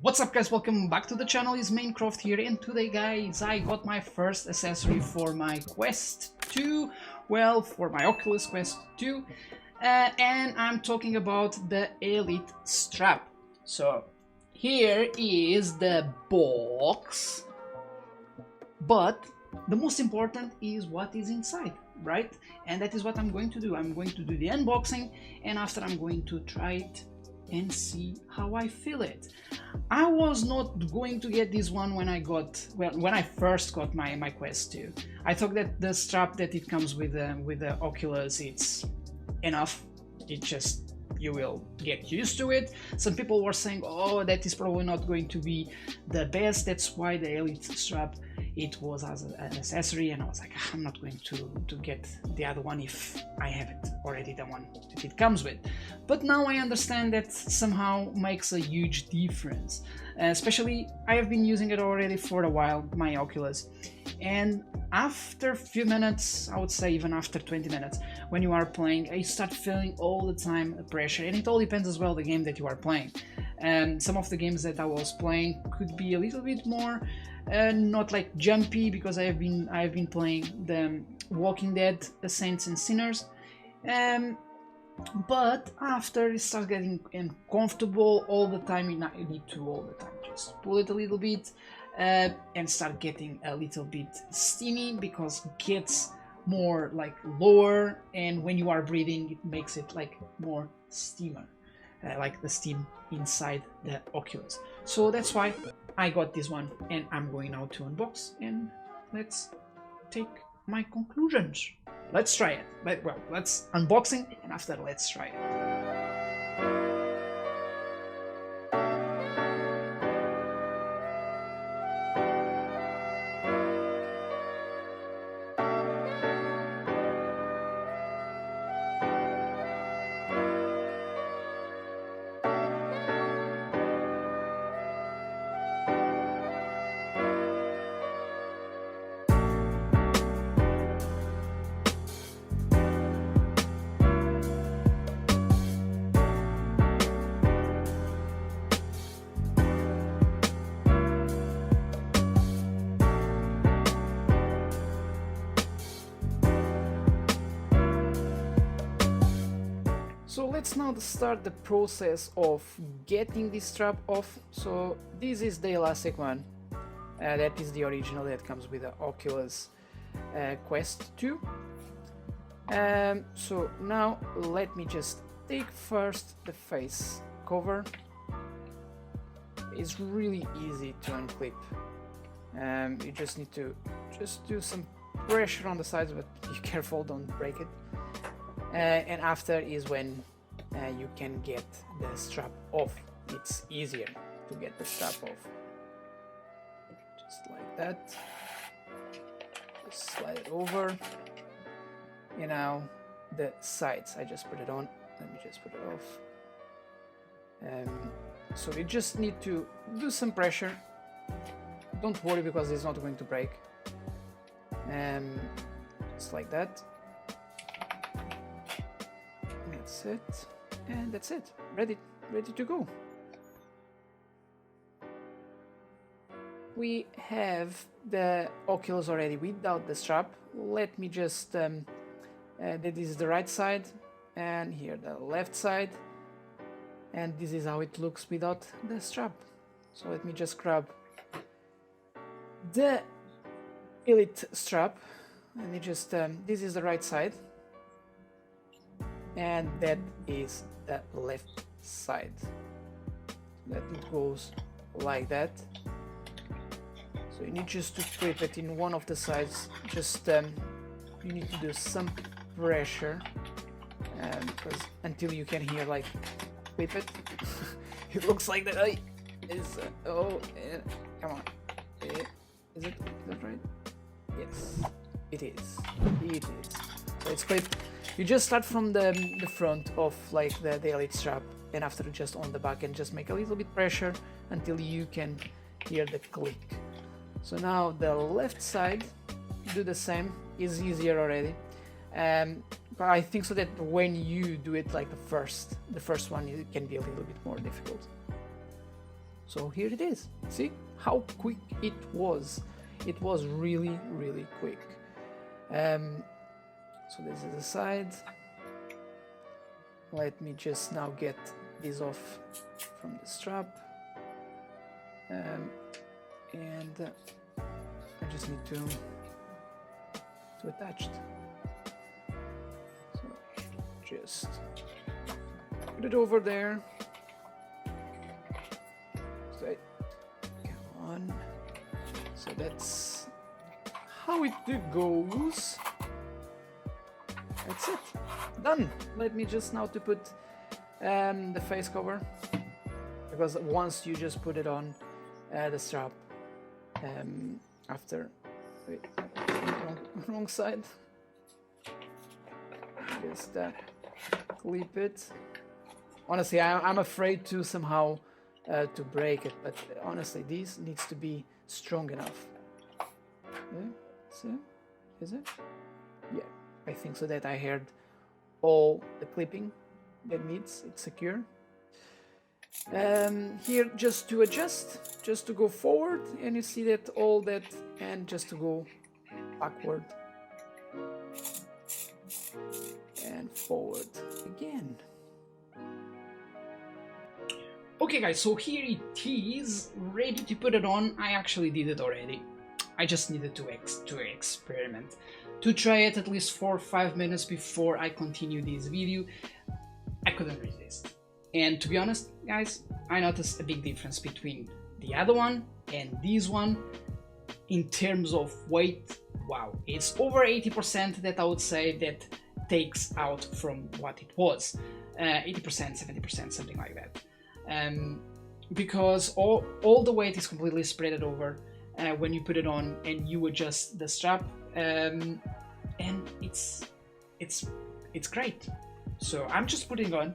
What's up guys, welcome back to the channel. It's Minecraft here, and today guys I got my first accessory for my Quest 2, well, for my Oculus Quest 2, and I'm talking about the Elite strap. So here is the box, but the most important is what is inside, right? And that is what I'm going to do. I'm going to do the unboxing, and after I'm going to try it and see how I feel it. I was not going to get this one when I first got my Quest 2. I thought that the strap that it comes with the Oculus, it's enough. It just, you will get used to it. Some people were saying, oh, that is probably not going to be the best, that's why the Elite strap, it was as an accessory, and I was like, I'm not going to get the other one if I have it already, the one that it comes with. But now I understand that somehow makes a huge difference. Especially, I have been using it already for a while, my Oculus, and after a few minutes, I would say even after 20 minutes, when you are playing, you start feeling all the time pressure, and it all depends as well the game that you are playing. Some of the games that I was playing could be a little bit more not like jumpy, because I have been playing the Walking Dead, Saints and Sinners, but after it starts getting uncomfortable all the time, you need to all the time just pull it a little bit and start getting a little bit steamy, because it gets more like lower, and when you are breathing it makes it like more steamer, like the steam inside the Oculus. So that's why I got this one, and I'm going now to unbox, and let's take my conclusions. Let's try it. Well, let's unboxing, and after let's try it. So let's now start the process of getting this strap off. So this is the elastic one, that is the original that comes with the Oculus Quest 2. So now let me just take first the face cover. It's really easy to unclip. You just need to do some pressure on the sides, but be careful, don't break it. And after is when you can get the strap off. It's easier to get the strap off. Just like that. Just slide it over. And now the sides, I just put it on. Let me just put it off. So you just need to do some pressure. Don't worry, because it's not going to break. Just like that. That's it, and that's it. Ready to go. We have the Oculus already without the strap. Let me just that this is the right side, and here the left side, and this is how it looks without the strap. So let me just grab the Elite strap. Let me just this is the right side, and that is the left side. That it goes like that. So you need just to clip it in one of the sides. Just you need to do some pressure, because until you can hear like clip it. It looks like that. Oh, come on. Is that right? Yes, it is. It is. So it's clipped. You just start from the front of like the Elite strap, and after just on the back, and just make a little bit pressure until you can hear the click. So now the left side, do the same, is easier already. But I think so that when you do it like the first one, it can be a little bit more difficult. So here it is. See how quick it was. It was really, really quick. So this is the side. Let me just now get this off from the strap. And I just need to attach it. So just put it over there. So come on. So that's how it goes. That's it. Done. Let me just now to put the face cover, because once you just put it on the strap, after wait, wrong side, just clip it. Honestly, I'm afraid to somehow to break it, but honestly this needs to be strong enough. Yeah, so is it? Yeah, I think so, that I heard all the clipping that needs it's secure. Here just to adjust, just to go forward, and you see that all that, and just to go backward and forward again. Okay guys, so here it is, ready to put it on. I actually did it already. I just needed to experiment, to try it at least 4 or 5 minutes before I continue this video. I couldn't resist. And to be honest, guys, I noticed a big difference between the other one and this one in terms of weight. Wow, it's over 80% that I would say that takes out from what it was. 80%, 70%, something like that. Because all the weight is completely spread over when you put it on and you adjust the strap, and it's great. So I'm just putting it on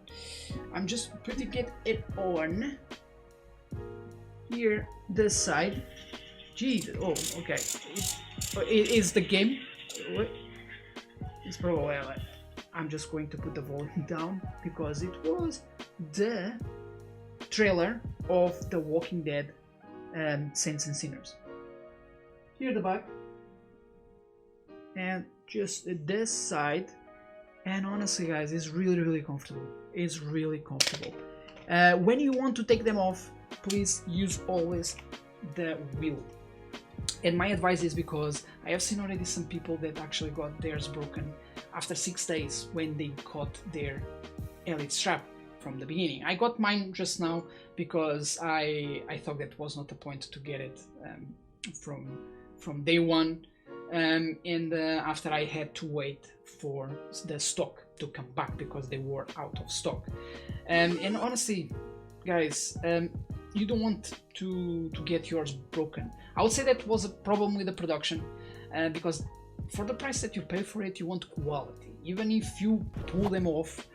here, this side. Jesus, oh, okay. It is the game. It's probably I'm just going to put the volume down because it was the trailer of The Walking Dead, Saints and Sinners. Here the back, and just this side. And honestly guys, it's really comfortable. It's really comfortable. When you want to take them off, please use always the wheel. And my advice is, because I have seen already some people that actually got theirs broken after 6 days when they caught their elite strap from the beginning. I got mine just now because I thought that was not the point to get it from day one. After I had to wait for the stock to come back because they were out of stock. And honestly, guys, you don't want to get yours broken. I would say that was a problem with the production, because for the price that you pay for it, you want quality. Even if you pull them off,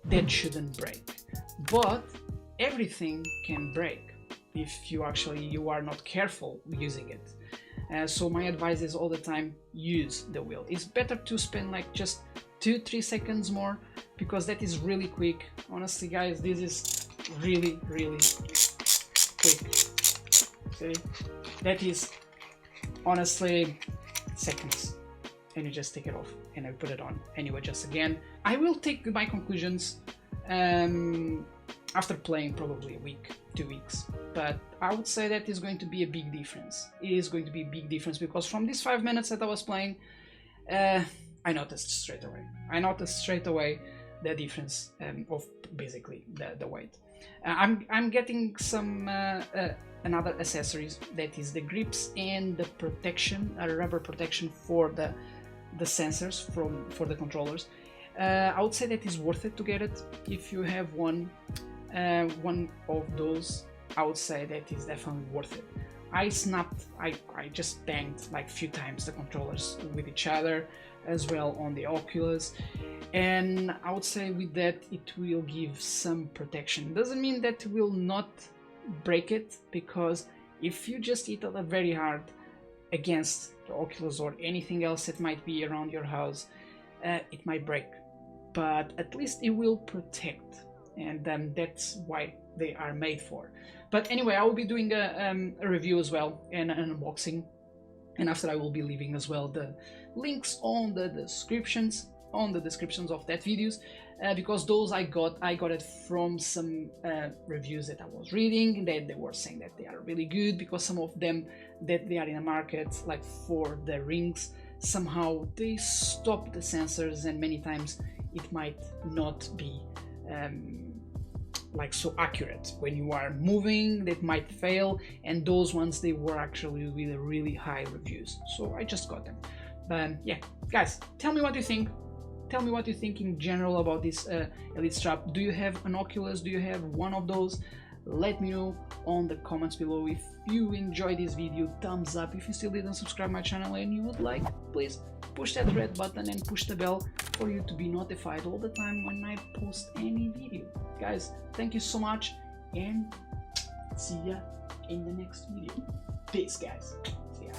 that shouldn't break. But everything can break if you are not careful using it. So my advice is all the time use the wheel. It's better to spend like just 2-3 seconds more, because that is really quick. Honestly guys, this is really quick. See, that is honestly seconds, and you just take it off and I put it on and you adjust again. I will take my conclusions after playing probably a week, 2 weeks, but I would say that is going to be a big difference. It is going to be a big difference, because from these 5 minutes that I was playing, I noticed straight away. The difference of basically the weight. I'm getting some another accessories, that is the grips and the protection, a rubber protection for the sensors for the controllers. I would say that is worth it to get it. If you have one of those, I would say that is definitely worth it. I just banged like a few times the controllers with each other, as well on the Oculus, and I would say with that it will give some protection. Doesn't mean that it will not break it, because if you just hit it very hard against the Oculus or anything else that might be around your house, it might break, but at least it will protect. And that's why they are made for. But anyway, I will be doing a review as well and an unboxing, and after I will be leaving as well the links on the descriptions of that videos, because those I got it from some reviews that I was reading, that they were saying that they are really good, because some of them that they are in the market, like for the rings, somehow they stop the sensors, and many times it might not be like so accurate when you are moving. That might fail, and those ones, they were actually with really high reviews, so I just got them. But yeah, guys, tell me what you think. Tell me what you think in general about this Elite strap. Do you have an Oculus? Do you have one of those? Let me know on the comments below. If you enjoyed this video, thumbs up. If you still didn't subscribe my channel and you would like, please push that red button and push the bell for you to be notified all the time when I post any video. Guys, thank you so much, and see ya in the next video. Peace, guys. See ya.